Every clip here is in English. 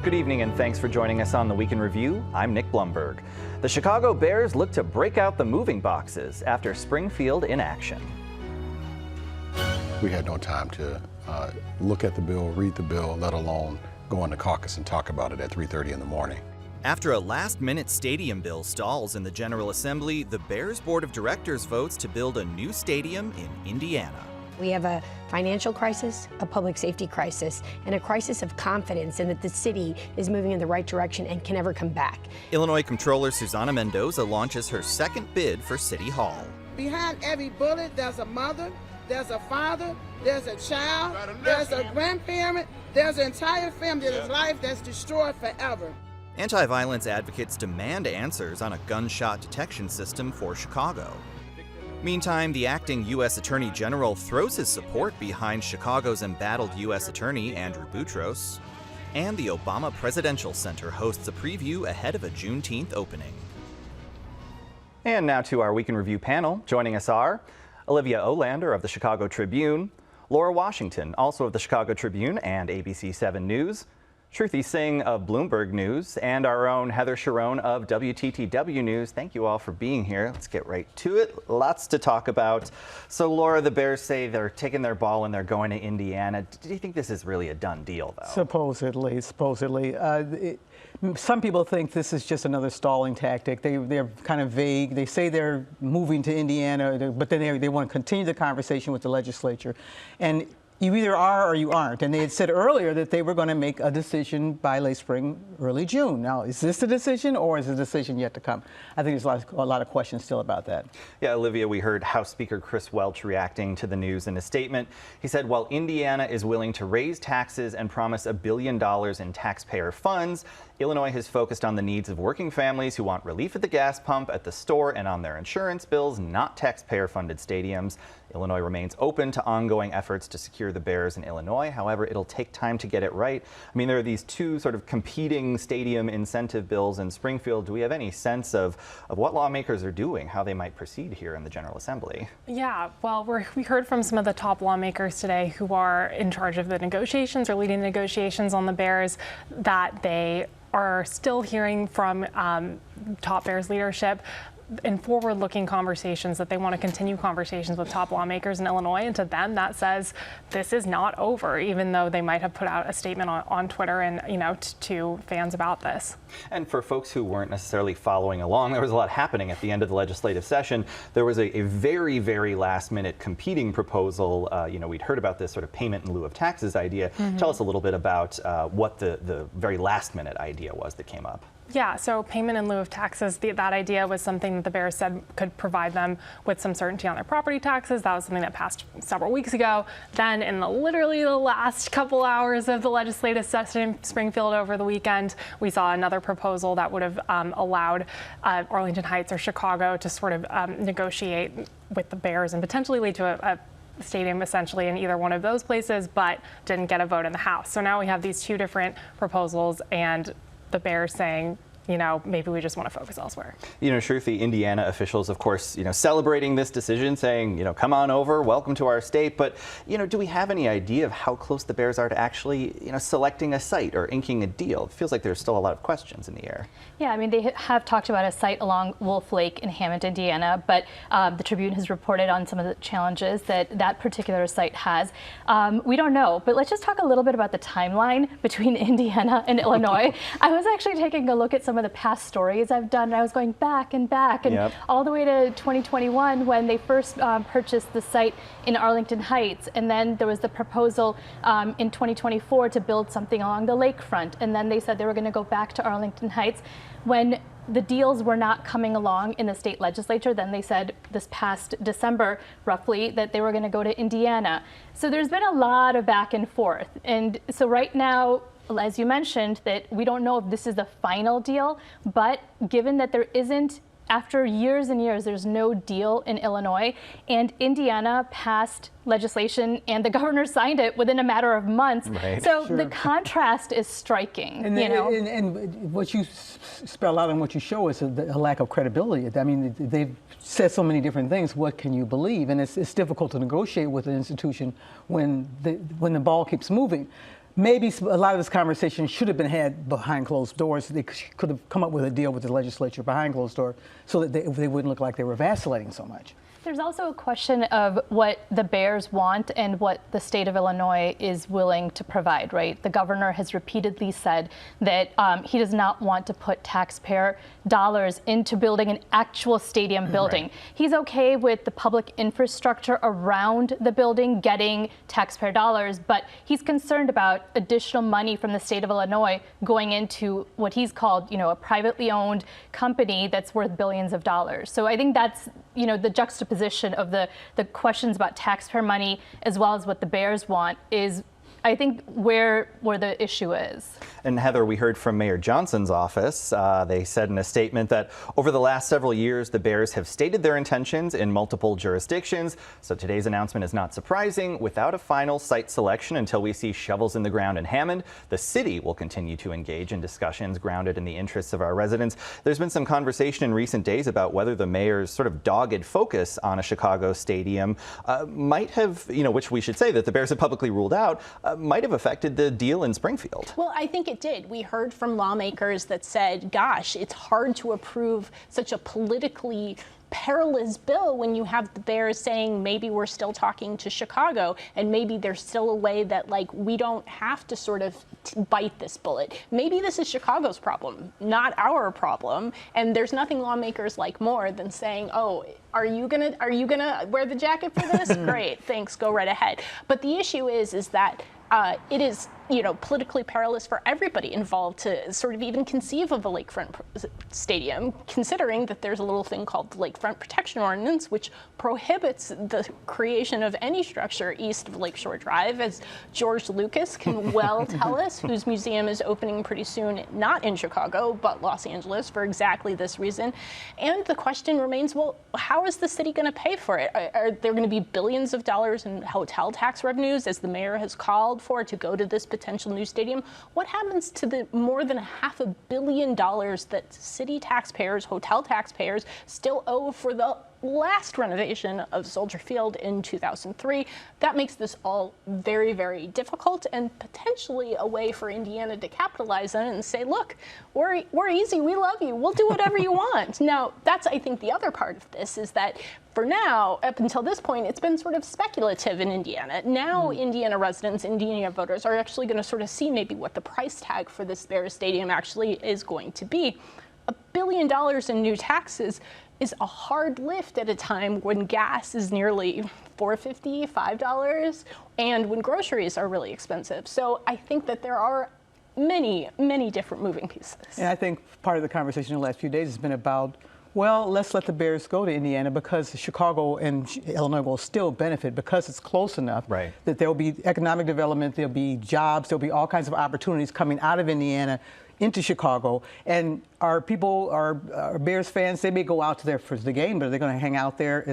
Good evening and thanks for joining us on the Week in Review. I'm Nick Bloomberg. The Chicago Bears look to break out the moving boxes after Springfield in action. We had no time to look at the bill, read the bill, let alone go into caucus and talk about it at 3:30 in the morning. After a last-minute stadium bill stalls in the General Assembly, the Bears Board of Directors votes to build a new stadium in Indiana. We have a financial crisis, a public safety crisis, and a crisis of confidence in that the city is moving in the right direction and can never come back. Illinois Comptroller Susana Mendoza launches her second bid for City Hall. Behind every bullet, there's a mother, there's a father, there's a child, there's a grandparent, there's an entire family that's life that's destroyed forever. Anti-violence advocates demand answers on a gunshot detection system for Chicago. Meantime, the acting U.S. Attorney General throws his support behind Chicago's embattled U.S. Attorney Andrew Boutros. And the Obama Presidential Center hosts a preview ahead of a Juneteenth opening. And now to our Week in Review panel. Joining us are Olivia Olander of the Chicago Tribune, Laura Washington, also of the Chicago Tribune and ABC 7 News, Shruti Singh of Bloomberg News, and our own Heather Cherone of WTTW News. Thank you all for being here. Let's get right to it. Lots to talk about. So, Laura, the Bears say they're taking their ball and they're going to Indiana. Do you think this is really a done deal, though? Supposedly. Some people think this is just another stalling tactic. They're kind of vague. They say they're moving to Indiana, but then they want to continue the conversation with the legislature. And you either are or you aren't. And they had said earlier that they were going to make a decision by late spring, early June. Now, is this the decision or is the decision yet to come? I think there's a lot of questions still about that. Yeah, Olivia, we heard House Speaker Chris Welch reacting to the news in a statement. He said, while Indiana is willing to raise taxes and promise $1 billion in taxpayer funds, Illinois has focused on the needs of working families who want relief at the gas pump, at the store, and on their insurance bills, not taxpayer-funded stadiums. Illinois remains open to ongoing efforts to secure the Bears in Illinois. However, it'll take time to get it right. I mean, there are these two sort of competing stadium incentive bills in Springfield. Do we have any sense of what lawmakers are doing, how they might proceed here in the General Assembly? Yeah, well, we heard from some of the top lawmakers today who are in charge of the negotiations or leading the negotiations on the Bears that they are still hearing from top Bears leadership in forward-looking conversations that they want to continue conversations with top lawmakers in Illinois, and to them that says this is not over, even though they might have put out a statement on Twitter and to fans about this. And for folks who weren't necessarily following along, there was a lot happening at the end of the legislative session. There was a very, very last-minute competing proposal. We'd heard about this sort of payment in lieu of taxes idea. Mm-hmm. Tell us a little bit about what the very last-minute idea was that came up. Yeah, so payment in lieu of taxes, that idea was something that the Bears said could provide them with some certainty on their property taxes. That was something that passed several weeks ago. Then in literally the last couple hours of the legislative session in Springfield over the weekend, we saw another proposal that would have allowed Arlington Heights or Chicago to sort of negotiate with the Bears and potentially lead to a stadium essentially in either one of those places, but didn't get a vote in the House. So now we have these two different proposals, and the Bears saying, maybe we just want to focus elsewhere. Shruti, Indiana officials, of course, celebrating this decision, saying, come on over, welcome to our state. But, do we have any idea of how close the Bears are to actually, selecting a site or inking a deal? It feels like there's still a lot of questions in the air. Yeah, I mean, they have talked about a site along Wolf Lake in Hammond, Indiana, but the Tribune has reported on some of the challenges that particular site has. We don't know, but let's just talk a little bit about the timeline between Indiana and Illinois. I was actually taking a look at some of the past stories I've done, and I was going back and yep, all the way to 2021 when they first purchased the site in Arlington Heights, and then there was the proposal in 2024 to build something along the lakefront, and then they said they were going to go back to Arlington Heights. When the deals were not coming along in the state legislature, then they said this past December, roughly, that they were going to go to Indiana. So there's been a lot of back and forth. And so right now, as you mentioned, that we don't know if this is the final deal, but given that there isn't, after years and years, there's no deal in Illinois, and Indiana passed legislation and the governor signed it within a matter of months. Right. So sure, the contrast is striking. And what you spell out and what you show is a lack of credibility. I mean, they've said so many different things. What can you believe? And it's difficult to negotiate with an institution when the ball keeps moving. maybe a lot of this conversation should have been had behind closed doors. They could have come up with a deal with the legislature behind closed doors so that they wouldn't look like they were vacillating so much. There's also a question of what the Bears want and what the state of Illinois is willing to provide, right? The governor has repeatedly said that he does not want to put taxpayer dollars into building an actual stadium building. Right. He's okay with the public infrastructure around the building getting taxpayer dollars, but he's concerned about additional money from the state of Illinois going into what he's called, a privately owned company that's worth billions of dollars. So I think that's, the juxtaposition of the questions about taxpayer money as well as what the Bears want is, I think, where the issue is. And Heather, we heard from Mayor Johnson's office. They said in a statement that over the last several years, the Bears have stated their intentions in multiple jurisdictions. So today's announcement is not surprising. Without a final site selection until we see shovels in the ground in Hammond, the city will continue to engage in discussions grounded in the interests of our residents. There's been some conversation in recent days about whether the mayor's sort of dogged focus on a Chicago stadium might have, which we should say that the Bears have publicly ruled out, might have affected the deal in Springfield. Well, I think it did. We heard from lawmakers that said, gosh, it's hard to approve such a politically perilous bill when you have the Bears saying maybe we're still talking to Chicago and maybe there's still a way that we don't have to sort of bite this bullet. Maybe this is Chicago's problem, not our problem. And there's nothing lawmakers like more than saying, oh, are you gonna wear the jacket for this? Great, thanks, go right ahead. But the issue is that it is, politically perilous for everybody involved to sort of even conceive of a lakefront stadium, considering that there's a little thing called the Lakefront Protection Ordinance, which prohibits the creation of any structure east of Lakeshore Drive, as George Lucas can well tell us, whose museum is opening pretty soon, not in Chicago, but Los Angeles, for exactly this reason. And the question remains, well, how is the city going to pay for it? Are there going to be billions of dollars in hotel tax revenues, as the mayor has called for, to go to this potential new stadium? What happens to the more than $500 million that city taxpayers, hotel taxpayers, still owe for the last renovation of Soldier Field in 2003? That makes this all very, very difficult and potentially a way for Indiana to capitalize on it and say, look, we're easy, we love you, we'll do whatever you want. Now, that's, I think, the other part of this is that for now, up until this point, it's been sort of speculative in Indiana. Now, Indiana residents, Indiana voters are actually going to sort of see maybe what the price tag for this Bears stadium actually is going to be. $1 billion in new taxes is a hard lift at a time when gas is nearly $4.50, $5, and when groceries are really expensive. So I think that there are many, many different moving pieces. And I think part of the conversation in the last few days has been about, well, let's let the Bears go to Indiana because Chicago and Illinois will still benefit because it's close enough that there'll be economic development, there'll be jobs, there'll be all kinds of opportunities coming out of Indiana into Chicago. And our people, our Bears fans, they may go out to there for the game, but they're going to hang out there,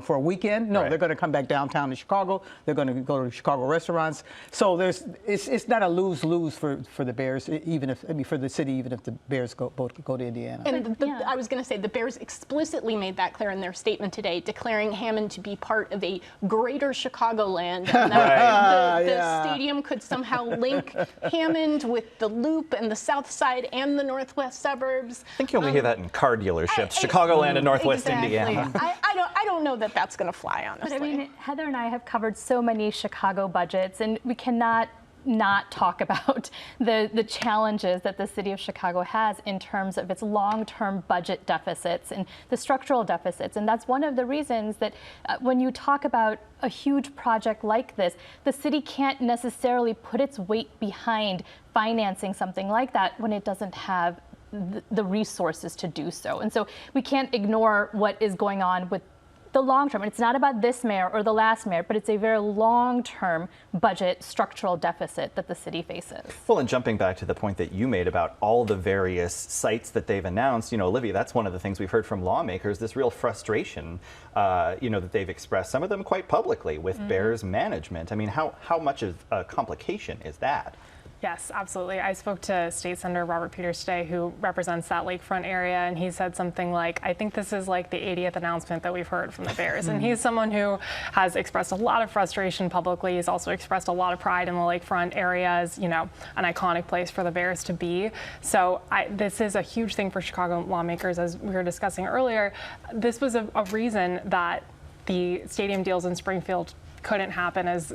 for a weekend. No, they're going to come back downtown to Chicago. They're going to go to Chicago restaurants. So it's not a lose-lose for the Bears, for the city, even if the Bears go to Indiana. And I was going to say the Bears explicitly made that clear in their statement today, declaring Hammond to be part of a greater Chicagoland, and that the stadium could somehow link Hammond with the Loop and the South Side and the Northwest suburbs. I think you only hear that in car dealerships, Chicagoland and Northwest Indiana. I don't know that that's going to fly, honestly. But I mean, Heather and I have covered so many Chicago budgets, and we cannot not talk about the challenges that the city of Chicago has in terms of its long-term budget deficits and the structural deficits. And that's one of the reasons that when you talk about a huge project like this, the city can't necessarily put its weight behind financing something like that when it doesn't have the resources to do so. And so we can't ignore what is going on with the long term. And it's not about this mayor or the last mayor, but it's a very long-term budget structural deficit that the city faces. Well, and jumping back to the point that you made about all the various sites that they've announced, Olivia, that's one of the things we've heard from lawmakers, this real frustration, that they've expressed, some of them quite publicly, with Bears management. I mean, how much of a complication is that? Yes, absolutely. I spoke to State Senator Robert Peters today, who represents that lakefront area, and he said something like, I think this is like the 80th announcement that we've heard from the Bears. And he's someone who has expressed a lot of frustration publicly. He's also expressed a lot of pride in the lakefront area as, you know, an iconic place for the Bears to be. So this is a huge thing for Chicago lawmakers, as we were discussing earlier. This was a reason that the stadium deals in Springfield couldn't happen, as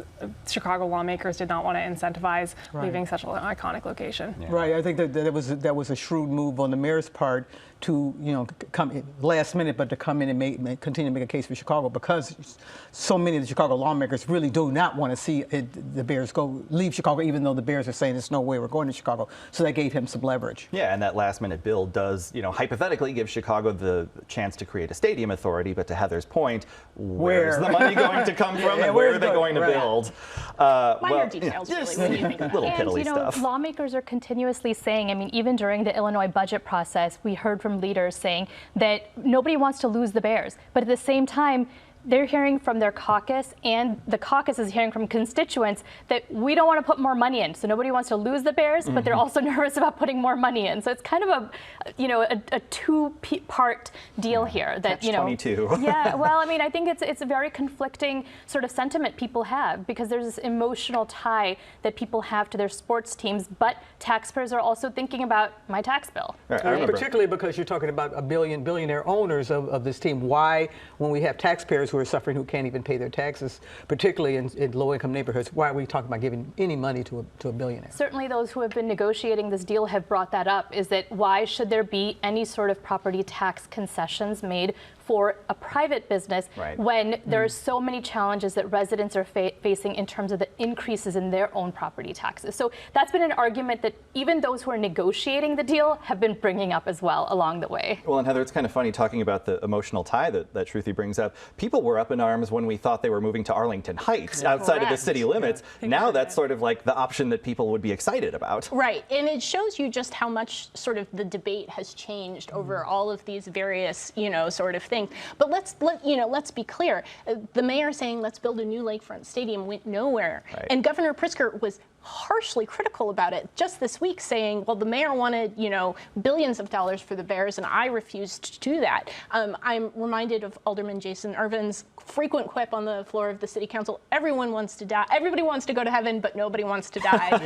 Chicago lawmakers did not want to incentivize leaving such an iconic location. Yeah. Right. I think that was a shrewd move on the mayor's part to, you know, come last minute, but to come in and continue to make a case for Chicago, because so many of the Chicago lawmakers really do not want to see the Bears leave Chicago, even though the Bears are saying there's no way we're going to Chicago. So that gave him some leverage. Yeah, and that last minute bill does, you know, hypothetically give Chicago the chance to create a stadium authority. But to Heather's point, where's the money going to come from, and where are they going to build? Minor details, really, when you think about it. Little piddly you know, stuff. Lawmakers are continuously saying, I mean, even during the Illinois budget process, we heard from leaders saying that nobody wants to lose the Bears. But at the same time, they're hearing from their caucus, and the caucus is hearing from constituents that we don't want to put more money in. So nobody wants to lose the Bears, but they're also nervous about putting more money in. So it's kind of a two-part deal here. That, you know, 22. Yeah. Well, I mean, I think it's a very conflicting sort of sentiment people have, because there's this emotional tie that people have to their sports teams, but taxpayers are also thinking about my tax bill. Right, Particularly because you're talking about billionaire owners of this team. Why, when we have taxpayers who are suffering, who can't even pay their taxes, particularly in low-income neighborhoods, why are we talking about giving any money to a billionaire? Certainly those who have been negotiating this deal have brought that up, is that why should there be any sort of property tax concessions made for a private business when there are so many challenges that residents are facing in terms of the increases in their own property taxes. So that's been an argument that even those who are negotiating the deal have been bringing up as well along the way. Well, and Heather, it's kind of funny talking about the emotional tie that Shruti brings up. People were up in arms when we thought they were moving to Arlington Heights outside of the city limits. Now that's sort of like the option that people would be excited about. Right, and it shows you just how much sort of the debate has changed over all of these various, you know, sort of things. But let's be clear. The mayor saying let's build a new lakefront stadium went nowhere, and Governor Pritzker was harshly critical about it just this week, saying, well, the mayor wanted, you know, billions of dollars for the Bears, and I refused to do that. I'm reminded of Alderman Jason Irvin's frequent quip on the floor of the city council: everyone wants to die, everybody wants to go to heaven, but nobody wants to die.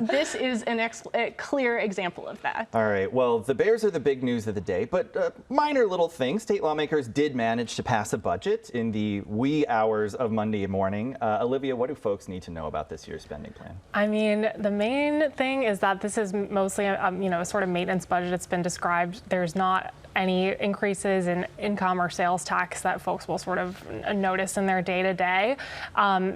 This is a clear example of that. All right, well, the Bears are the big news of the day, but minor little things. State lawmakers did manage to pass a budget in the wee hours of Monday morning. Olivia, what do folks need to know about this year's spending plan? I mean, the main thing is that this is mostly a sort of maintenance budget. It's been described. There's not any increases in income or sales tax that folks will sort of notice in their day-to-day.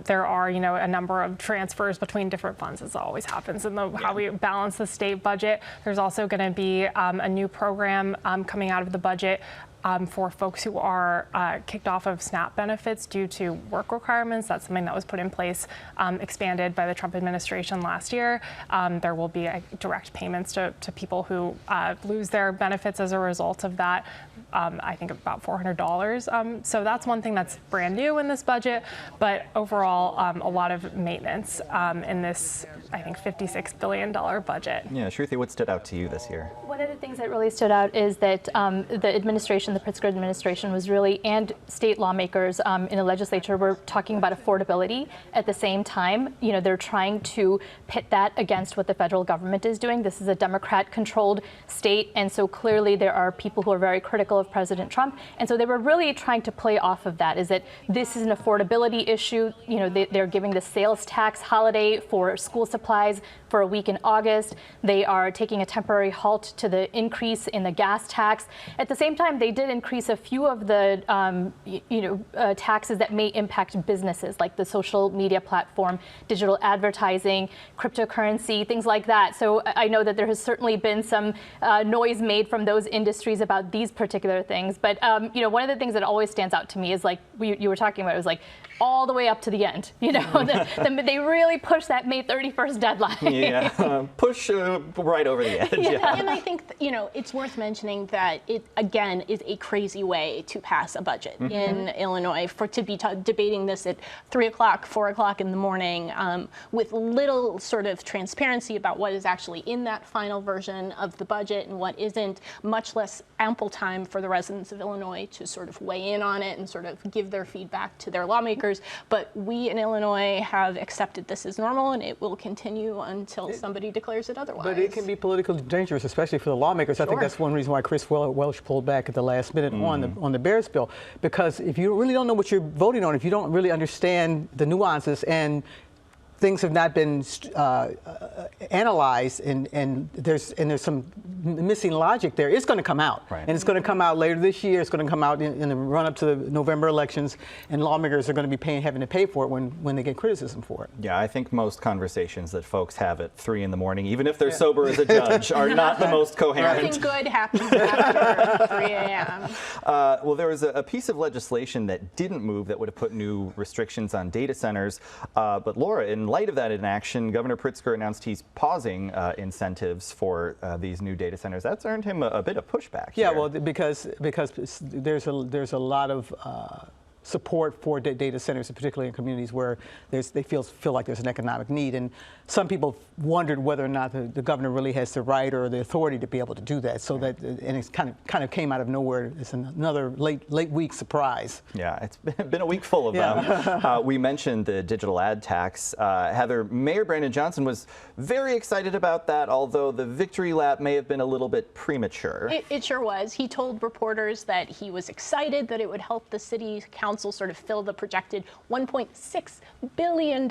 There are, you know, a number of transfers between different funds, as always happens in how we balance the state budget. There's also going to be a new program coming out of the budget for folks who are kicked off of SNAP benefits due to work requirements. That's something that was put in place, expanded by the Trump administration last year. There will be direct payments to people who lose their benefits as a result of that. I think about $400. So that's one thing that's brand new in this budget. But overall, a lot of maintenance in this, I think, $56 billion budget. Yeah, Shruti, what stood out to you this year? One of the things that really stood out is that the administration, the Pritzker administration, was really, and state lawmakers in the legislature were talking about affordability. At the same time, you know, they're trying to pit that against what the federal government is doing. This is a Democrat-controlled state, and so clearly there are people who are very critical of President Trump, and so they were really trying to play off of that. Is that this is an affordability issue? You know, they're giving the sales tax holiday for school supplies for a week in August. They are taking a temporary halt to the increase in the gas tax. At the same time, they did increase a few of the taxes that may impact businesses, like the social media platform, digital advertising, cryptocurrency, things like that. So I know that there has certainly been some noise made from those industries about these particular things. But one of the things that always stands out to me is, like you were talking about, it was like all the way up to the end. You know, they really pushed that May 31st first deadline. Yeah, push right over the edge. Yeah. And I think, it's worth mentioning that it, again, is a crazy way to pass a budget in Illinois, to be debating this at 3 o'clock, 4 o'clock in the morning, with little sort of transparency about what is actually in that final version of the budget and what isn't, much less ample time for the residents of Illinois to sort of weigh in on it and sort of give their feedback to their lawmakers. But we in Illinois have accepted this as normal, and it will continue until somebody declares it otherwise. But it can be politically dangerous, especially for the lawmakers. I think that's one reason why Chris Welch pulled back at the last minute on the Bears bill, because if you really don't know what you're voting on, if you don't really understand the nuances and things have not been analyzed, and there's some missing logic there, it's going to come out. Right. And it's going to come out later this year. It's going to come out in the run-up to the November elections, and lawmakers are going to be having to pay for it when they get criticism for it. Yeah, I think most conversations that folks have at 3 in the morning, even if they're sober as a judge, are not the most coherent. Nothing good happens after 3 a.m. Well, there was a piece of legislation that didn't move that would have put new restrictions on data centers. But Laura, in light of that inaction, Governor Pritzker announced he's pausing incentives for these new data centers. That's earned him a bit of pushback. Yeah, here. well, because there's a lot of support for data centers, particularly in communities where they feel like there's an economic need. And some people wondered whether or not the governor really has the right or the authority to be able to do that. So that, and it's kind of came out of nowhere. It's another late week surprise. Yeah, it's been a week full of them. We mentioned the digital ad tax. Heather, Mayor Brandon Johnson was very excited about that, although the victory lap may have been a little bit premature. It sure was. He told reporters that he was excited that it would help the city council sort of fill the projected $1.6 billion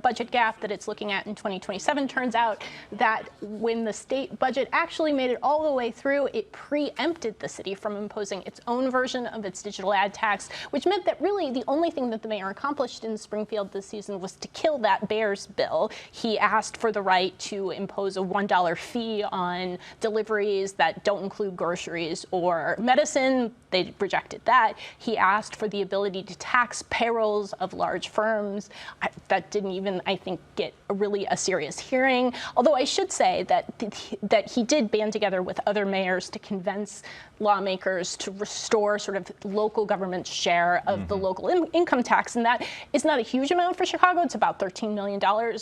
budget gap that it's looking at in 2027. Turns out that when the state budget actually made it all the way through, it preempted the city from imposing its own version of its digital ad tax, which meant that really the only thing that the mayor accomplished in Springfield this season was to kill that Bears bill. He asked for the right to impose a $1 fee on deliveries that don't include groceries or medicine. They rejected that. He asked for the ability to tax payrolls of large firms. That didn't even, I think, get really a serious hearing. Although I should say that he did band together with other mayors to convince lawmakers to restore sort of local government's share of the local income tax. And that is not a huge amount for Chicago. It's about $13 million.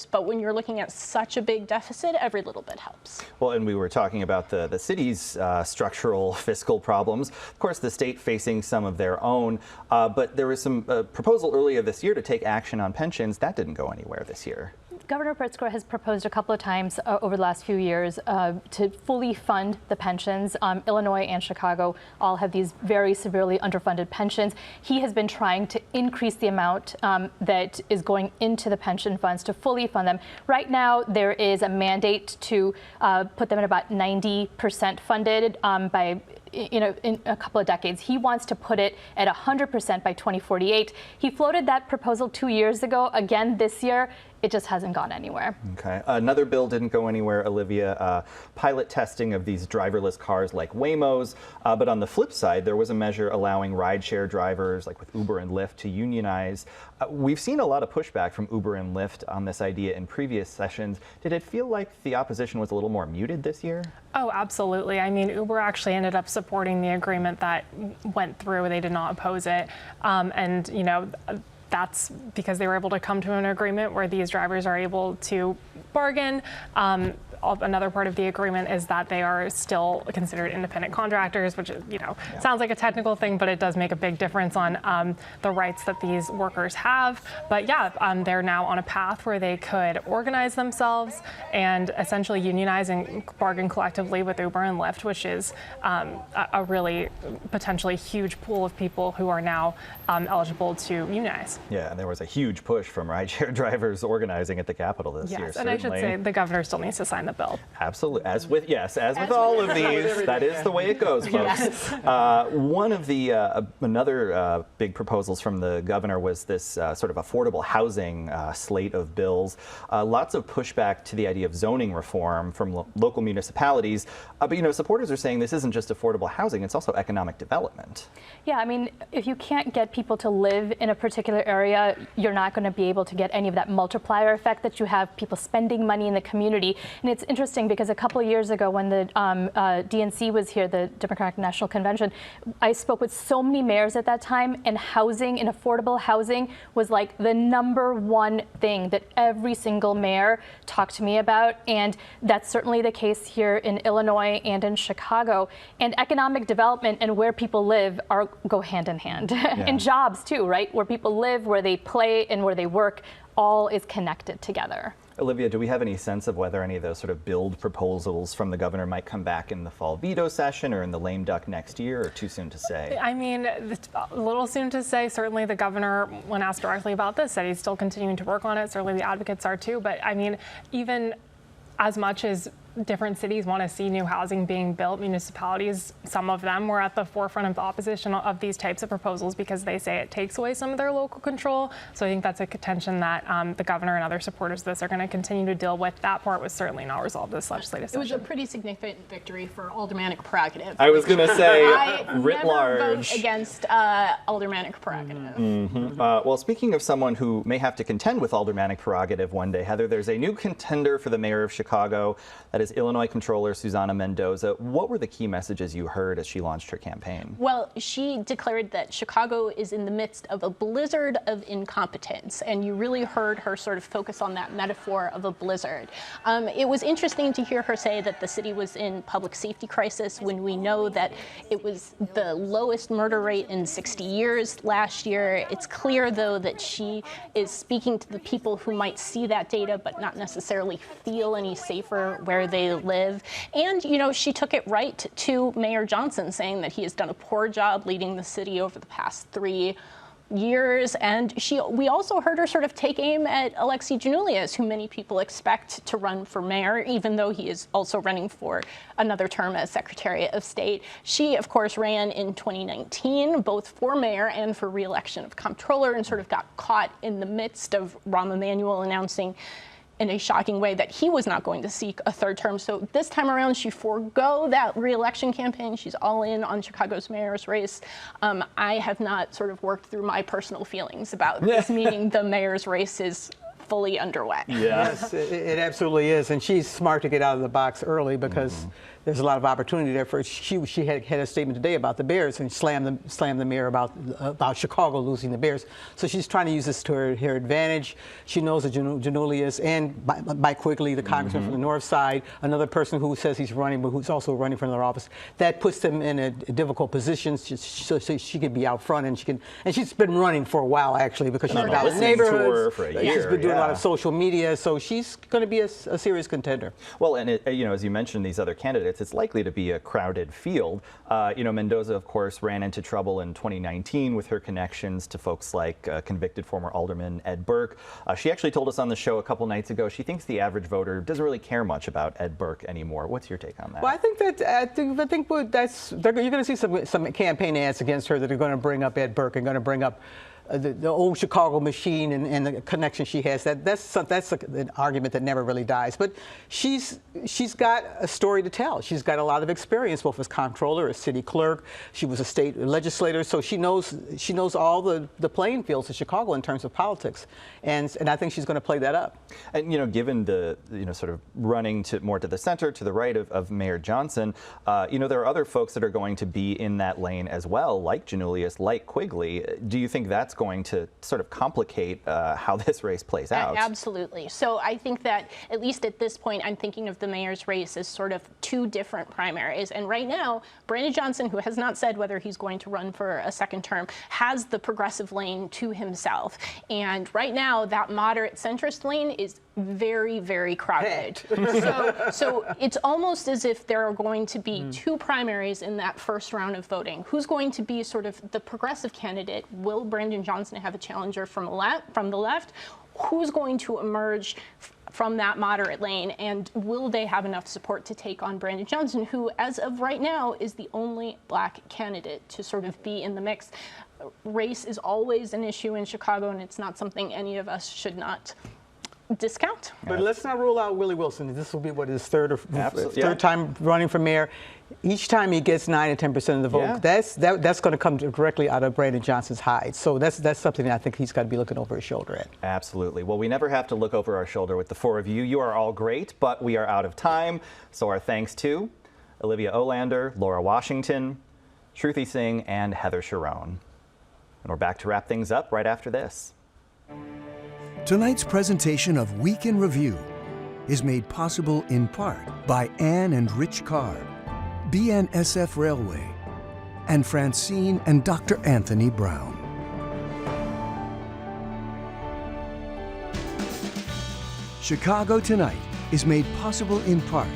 But when you're looking at such a big deficit, every little bit helps. Well, and we were talking about the city's structural fiscal problems. Of course, the state facing some of their own. But there was some proposal earlier this year to take action on pensions. That didn't go anywhere this year. Governor Pritzker has proposed a couple of times over the last few years to fully fund the pensions. Illinois and Chicago all have these very severely underfunded pensions. He has been trying to increase the amount that is going into the pension funds to fully fund them. Right now, there is a mandate to put them at about 90% funded by in a couple of decades. He wants to put it at 100% by 2048. He floated that proposal 2 years ago. Again, this year, it just hasn't gone anywhere. Okay. Another bill didn't go anywhere, Olivia. Pilot testing of these driverless cars like Waymos. But on the flip side, there was a measure allowing rideshare drivers like with Uber and Lyft to unionize. We've seen a lot of pushback from Uber and Lyft on this idea in previous sessions. Did it feel like the opposition was a little more muted this year? Oh, absolutely. I mean, Uber actually ended up supporting the agreement that went through. They did not oppose it. That's because they were able to come to an agreement where these drivers are able to bargain. Another part of the agreement is that they are still considered independent contractors, which is, sounds like a technical thing, but it does make a big difference on the rights that these workers have. But yeah, they're now on a path where they could organize themselves and essentially unionize and bargain collectively with Uber and Lyft, which is a really potentially huge pool of people who are now eligible to unionize. Yeah, and there was a huge push from rideshare drivers organizing at the Capitol this year. Yes, and I should say the governor still needs to sign the bill. Absolutely. As with all of these, that is the way it goes, folks. Yes. One of the another big proposals from the governor was this sort of affordable housing slate of bills. Lots of pushback to the idea of zoning reform from local municipalities. But supporters are saying this isn't just affordable housing; it's also economic development. Yeah, I mean, if you can't get people to live in a particular area, you're not going to be able to get any of that multiplier effect that you have people spending money in the community. And it's interesting because a couple of years ago when the DNC was here, the Democratic National Convention, I spoke with so many mayors at that time, and housing and affordable housing was like the #1 thing that every single mayor talked to me about. And that's certainly the case here in Illinois and in Chicago. And economic development and where people live go hand in hand. Yeah. And jobs too, right? Where people live, where they play, and where they work, all is connected together. Olivia, do we have any sense of whether any of those sort of build proposals from the governor might come back in the fall veto session or in the lame duck next year, or too soon to say? I mean, it's a little soon to say. Certainly the governor, when asked directly about this, said he's still continuing to work on it. Certainly the advocates are too. But I mean, even as much as different cities want to see new housing being built, municipalities, some of them were at the forefront of the opposition of these types of proposals because they say it takes away some of their local control. So I think that's a contention that the governor and other supporters of this are going to continue to deal with. That part was certainly not resolved this legislative session. It was a pretty significant victory for aldermanic prerogative. I was going to say, I writ never large. vote against aldermanic prerogative. Mm-hmm. Well, speaking of someone who may have to contend with aldermanic prerogative one day, Heather, there's a new contender for the mayor of Chicago. That is Illinois Comptroller Susana Mendoza. What were the key messages you heard as she launched her campaign? Well, she declared that Chicago is in the midst of a blizzard of incompetence, and you really heard her sort of focus on that metaphor of a blizzard. It was interesting to hear her say that the city was in public safety crisis when we know that it was the lowest murder rate in 60 years last year. It's clear, though, that she is speaking to the people who might see that data but not necessarily feel any safer where they live. And, she took it right to Mayor Johnson, saying that he has done a poor job leading the city over the past 3 years. And we also heard her sort of take aim at Alexi Giannoulias, who many people expect to run for mayor, even though he is also running for another term as Secretary of State. She, of course, ran in 2019, both for mayor and for re-election of comptroller, and sort of got caught in the midst of Rahm Emanuel announcing in a shocking way that he was not going to seek a third term. So this time around, she forego that re-election campaign. She's all in on Chicago's mayor's race. I have not sort of worked through my personal feelings about this meeting. The mayor's race is fully underway. Yes, it absolutely is. And she's smart to get out of the box early because there's a lot of opportunity there for she had a statement today about the Bears and slammed the mayor about Chicago losing the Bears. So she's trying to use this to her advantage. She knows that Giannoulias and Mike Quigley, the congressman from the north side, another person who says he's running but who's also running for another office, that puts them in a difficult position so she could be out front, and she's been running for a while actually because she's been out in neighborhoods for a year. She's been doing a lot of social media, so she's going to be a serious contender. Well, and as you mentioned, these other candidates, it's likely to be a crowded field. Mendoza, of course, ran into trouble in 2019 with her connections to folks like convicted former alderman Ed Burke. She actually told us on the show a couple nights ago she thinks the average voter doesn't really care much about Ed Burke anymore. What's your take on that? Well, I think you're going to see some campaign ads against her that are going to bring up Ed Burke and going to bring up the old Chicago machine and the connection she has. That's an argument that never really dies. But she's got a story to tell. She's got a lot of experience, both as comptroller, as city clerk. She was a state legislator, so she knows all the playing fields of Chicago in terms of politics, and I think she's going to play that up. And given the sort of running more to the center, to the right of Mayor Johnson, there are other folks that are going to be in that lane as well, like Giannoulias, like Quigley. Do you think that's going to sort of complicate how this race plays out? Absolutely. So I think that at least at this point, I'm thinking of the mayor's race as sort of two different primaries. And right now, Brandon Johnson, who has not said whether he's going to run for a second term, has the progressive lane to himself. And right now, that moderate centrist lane is very, very crowded. So it's almost as if there are going to be two primaries in that first round of voting. Who's going to be sort of the progressive candidate? Will Brandon Johnson have a challenger from the left? Who's going to emerge from that moderate lane, and will they have enough support to take on Brandon Johnson, who, as of right now, is the only black candidate to sort of be in the mix. Race is always an issue in Chicago, and it's not something any of us should not discount. But let's not rule out Willie Wilson. This will be what his third Yeah. time running for mayor. Each time he gets 9 or 10% of the vote, Yeah. that's going to come directly out of Brandon Johnson's hide. So that's something that I think he's got to be looking over his shoulder at. Absolutely. Well, we never have to look over our shoulder with the four of you. You are all great, but we are out of time. So our thanks to Olivia Olander, Laura Washington, Shruti Singh, and Heather Cherone. And we're back to wrap things up right after this. Tonight's presentation of Week in Review is made possible in part by Ann and Rich Carr, BNSF Railway, and Francine and Dr. Anthony Brown. Chicago Tonight is made possible in part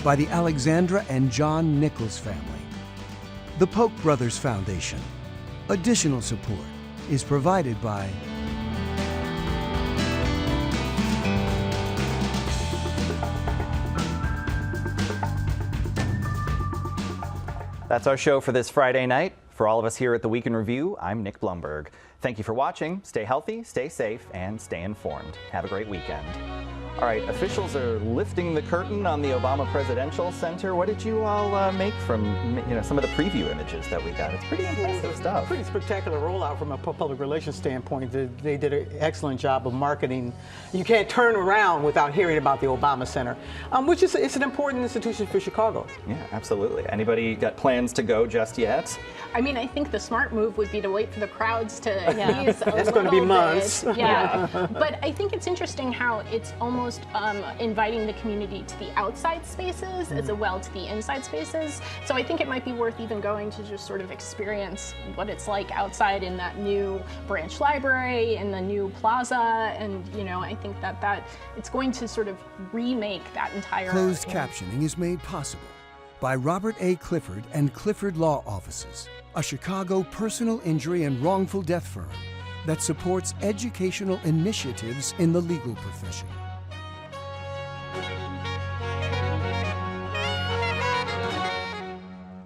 by the Alexandra and John Nichols family, the Polk Brothers Foundation. Additional support is provided by That's our show for this Friday night. For all of us here at the Week in Review, I'm Nick Bloomberg. Thank you for watching. Stay healthy, stay safe, and stay informed. Have a great weekend. All right, officials are lifting the curtain on the Obama Presidential Center. What did you all make from some of the preview images that we got? It's pretty impressive stuff. Pretty spectacular rollout from a public relations standpoint. They did an excellent job of marketing. You can't turn around without hearing about the Obama Center, which is it's an important institution for Chicago. Yeah, absolutely. Anybody got plans to go just yet? I mean, I think the smart move would be to wait for the crowds to ease a That's going to be little months. bit. Yeah. But I think it's interesting how it's almost inviting the community to the outside spaces as well to the inside spaces. So I think it might be worth even going to just sort of experience what it's like outside in that new branch library, in the new plaza, and I think that it's going to sort of remake that entire Closed captioning is made possible by Robert A. Clifford and Clifford Law Offices, a Chicago personal injury and wrongful death firm that supports educational initiatives in the legal profession.